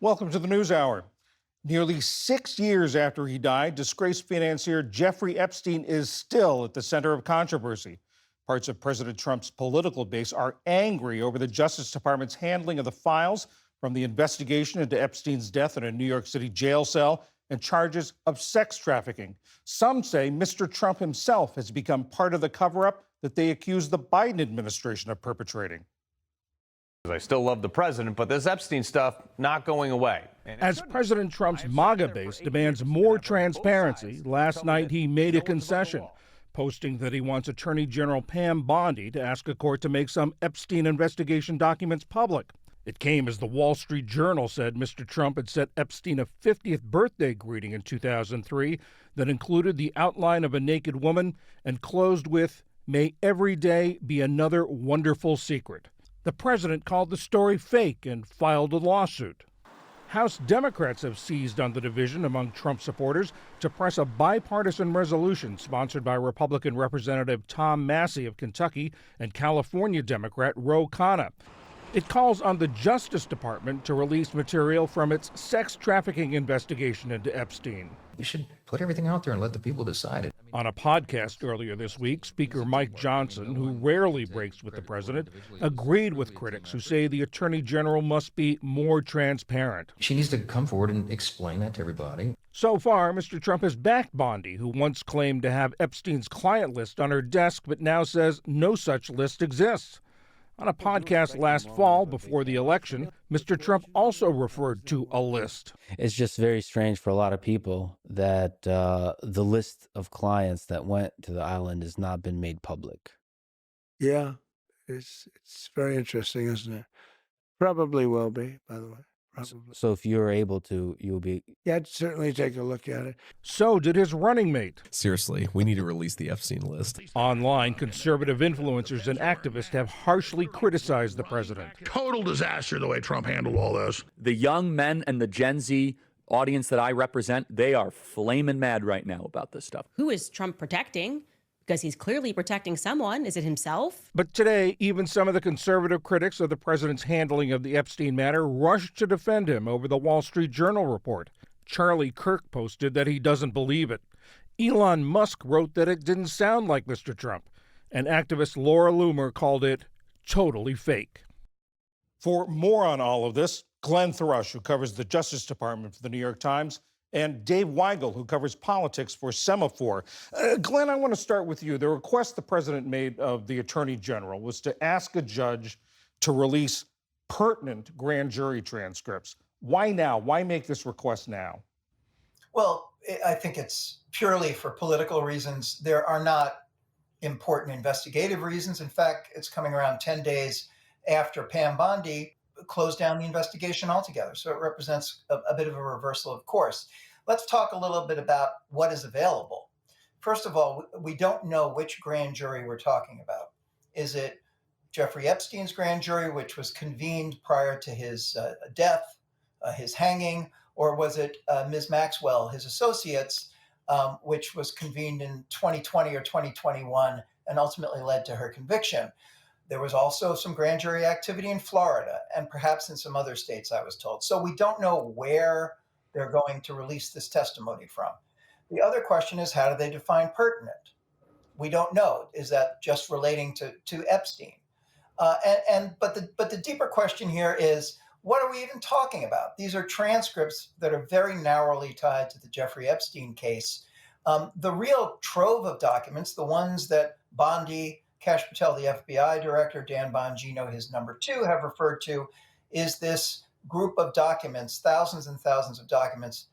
Welcome to the News Hour. Nearly 6 years after he died, disgraced financier Jeffrey Epstein is still at the center of controversy. Parts of President Trump's political base are angry over the Justice Department's handling of the files from the investigation into Epstein's death in a New York City jail cell and charges of sex trafficking. Some say Mr. Trump himself has become part of the cover-up that they accuse the Biden administration of perpetrating. I still love the president, but this Epstein stuff not going away. As President Trump's MAGA base demands more transparency, last night he made a concession, posting that he wants Attorney General Pam Bondi to ask a court to make some Epstein investigation documents public. It came as the Wall Street Journal said Mr. Trump had sent Epstein a 50th birthday greeting in 2003 that included the outline of a naked woman and closed with, "May every day be another wonderful secret." The president called the story fake and filed a lawsuit. House Democrats have seized on the division among Trump supporters to press a bipartisan resolution sponsored by Republican Representative Tom Massey of Kentucky and California Democrat Ro Khanna. It calls on the Justice Department to release material from its sex trafficking investigation into Epstein. We should put everything out there and let the people decide it. On a podcast earlier this week, Speaker Mike Johnson, who rarely breaks with the president, agreed with critics who say the attorney general must be more transparent. She needs to come forward and explain that to everybody. So far, Mr. Trump has backed Bondi, who once claimed to have Epstein's client list on her desk, but now says no such list exists. On a podcast last fall before the election, Mr. Trump also referred to a list. It's just very strange for a lot of people that the list of clients that went to the island has not been made public. Yeah, it's very interesting, isn't it? Probably will be, by the way. Probably. So if you're able to, you'll be... Yeah, I'd certainly take a look at it. So did his running mate. Seriously, we need to release the Epstein list. Online, conservative influencers and activists have harshly criticized the president. Total disaster the way Trump handled all this. The young men and the Gen Z audience that I represent, they are flaming mad right now about this stuff. Who is Trump protecting? Because he's clearly protecting someone. Is it himself? But today, even some of the conservative critics of the president's handling of the Epstein matter rushed to defend him over the Wall Street Journal report. Charlie Kirk posted that he doesn't believe it. Elon Musk wrote that it didn't sound like Mr. Trump. And activist Laura Loomer called it totally fake. For more on all of this, Glenn Thrush, who covers the Justice Department for the New York Times, and Dave Weigel, who covers politics for Semafor. Glenn, I want to start with you. The request the president made of the attorney general was to ask a judge to release pertinent grand jury transcripts. Why now? Why make this request now? Well, I think it's purely for political reasons. There are not important investigative reasons. In fact, it's coming around 10 days after Pam Bondi closed down the investigation altogether. So it represents a bit of a reversal of course. Let's talk a little bit about what is available. First of all, we don't know which grand jury we're talking about. Is it Jeffrey Epstein's grand jury, which was convened prior to his death, his hanging, or was it Ms. Maxwell, his associates, which was convened in 2020 or 2021 and ultimately led to her conviction? There was also some grand jury activity in Florida and perhaps in some other states, I was told. So we don't know where they're going to release this testimony from. The other question is, how do they define pertinent? We don't know. Is that just relating to Epstein? But the deeper question here is, what are we even talking about? These are transcripts that are very narrowly tied to the Jeffrey Epstein case. The real trove of documents, the ones that Bondi, Kash Patel, the FBI director, Dan Bongino, his number two, have referred to, is this group of documents, thousands and thousands of documents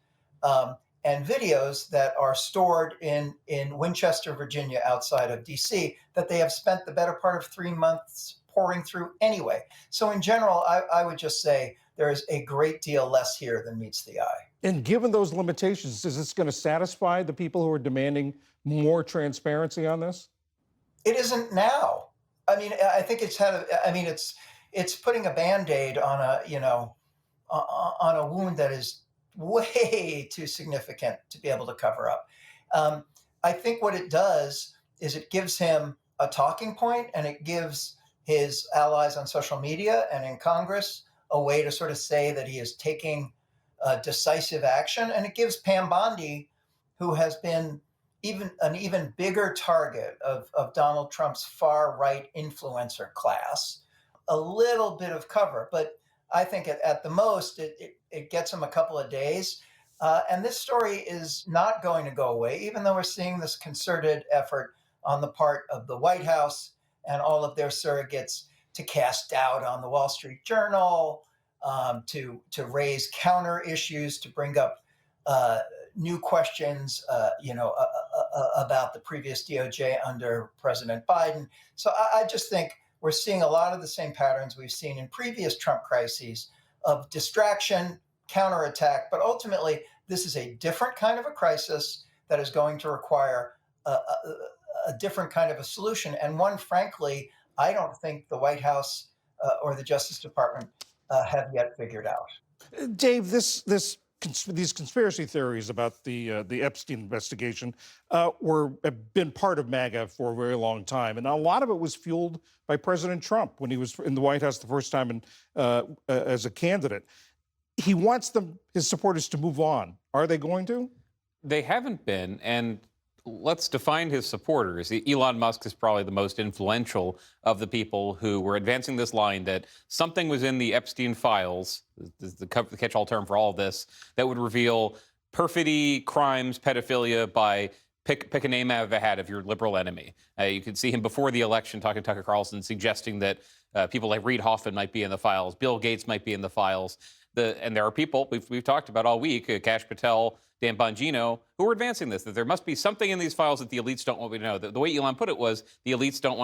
and videos that are stored in Winchester, Virginia, outside of DC, that they have spent the better part of 3 months pouring through anyway. So in general, I would just say there is a great deal less here than meets the eye. And given those limitations, is this going to satisfy the people who are demanding more transparency on this? It isn't now. I mean, I think it's putting a Band-Aid on a wound that is way too significant to be able to cover up. I think what it does is it gives him a talking point, and it gives his allies on social media and in Congress a way to sort of say that he is taking decisive action. And it gives Pam Bondi, who has been an even bigger target of Donald Trump's far right influencer class, a little bit of cover. But I think at the most, it gets him a couple of days. And this story is not going to go away, even though we're seeing this concerted effort on the part of the White House and all of their surrogates to cast doubt on the Wall Street Journal, to raise counter issues, to bring up new questions, about the previous DOJ under President Biden. So I just think we're seeing a lot of the same patterns we've seen in previous Trump crises of distraction, counterattack, but ultimately this is a different kind of a crisis that is going to require a different kind of a solution, and one, frankly, I don't think the White House or the Justice Department have yet figured out. Dave, these conspiracy theories about the Epstein investigation have been part of MAGA for a very long time, and a lot of it was fueled by President Trump when he was in the White House the first time as a candidate. He wants his supporters to move on. Are they going to? They haven't been, and let's define his supporters. Elon Musk is probably the most influential of the people who were advancing this line that something was in the Epstein files, the catch-all term for all of this, that would reveal perfidy, crimes, pedophilia by pick a name out of a hat of your liberal enemy. You could see him before the election talking to Tucker Carlson, suggesting that people like Reid Hoffman might be in the files, Bill Gates might be in the files. And there are people we've talked about all week, Kash Patel, Dan Bongino, who are advancing this, that there must be something in these files that the elites don't want me to know. The way Elon put it was the elites don't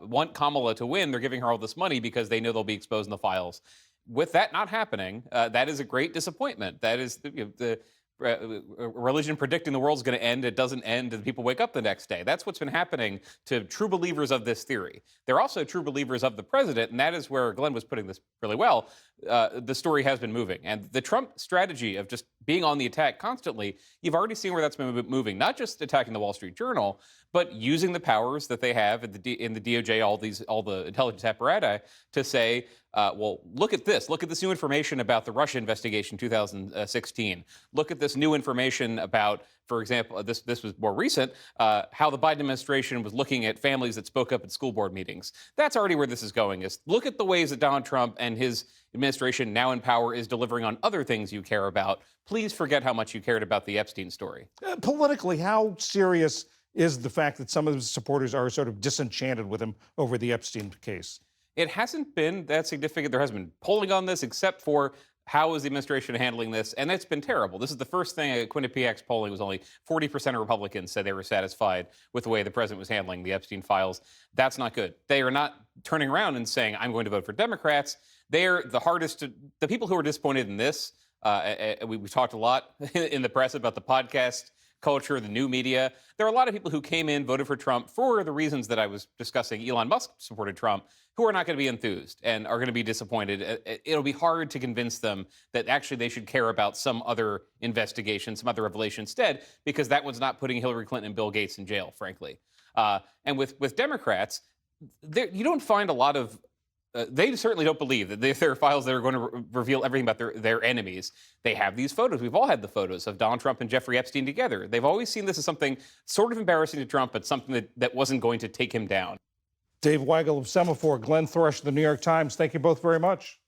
want Kamala to win. They're giving her all this money because they know they'll be exposed in the files. With that not happening, that is a great disappointment. That is the religion predicting the world's going to end. It doesn't end, and people wake up the next day. That's what's been happening to true believers of this theory. They're also true believers of the president, and that is where Glenn was putting this really well. The story has been moving. And the Trump strategy of just being on the attack constantly, you've already seen where that's been moving, not just attacking the Wall Street Journal, but using the powers that they have in the DOJ, all the intelligence apparatus, to say, well, look at this new information about the Russia investigation 2016. Look at this new information about, for example, this was more recent, how the Biden administration was looking at families that spoke up at school board meetings. That's already where this is going, is look at the ways that Donald Trump and his administration now in power is delivering on other things you care about. Please forget how much you cared about the Epstein story. Politically, how serious is the fact that some of his supporters are sort of disenchanted with him over the Epstein case? It hasn't been that significant. There hasn't been polling on this except for how is the administration handling this, and it's been terrible. This is the first thing. Quinnipiac's polling was only 40% of Republicans said they were satisfied with the way the president was handling the Epstein files. That's not good. They are not turning around and saying, I'm going to vote for Democrats. They're the hardest the people who are disappointed in this, we talked a lot in the press about the podcast culture, the new media. There are a lot of people who came in, voted for Trump for the reasons that I was discussing. Elon Musk supported Trump, who are not going to be enthused and are going to be disappointed. It'll be hard to convince them that actually they should care about some other investigation, some other revelation instead, because that one's not putting Hillary Clinton and Bill Gates in jail, frankly. And with Democrats, you don't find a lot of they certainly don't believe that there are files that are going to reveal everything about their enemies. They have these photos. We've all had the photos of Donald Trump and Jeffrey Epstein together. They've always seen this as something sort of embarrassing to Trump, but something that wasn't going to take him down. Dave Weigel of Semafor, Glenn Thrush of the New York Times, thank you both very much.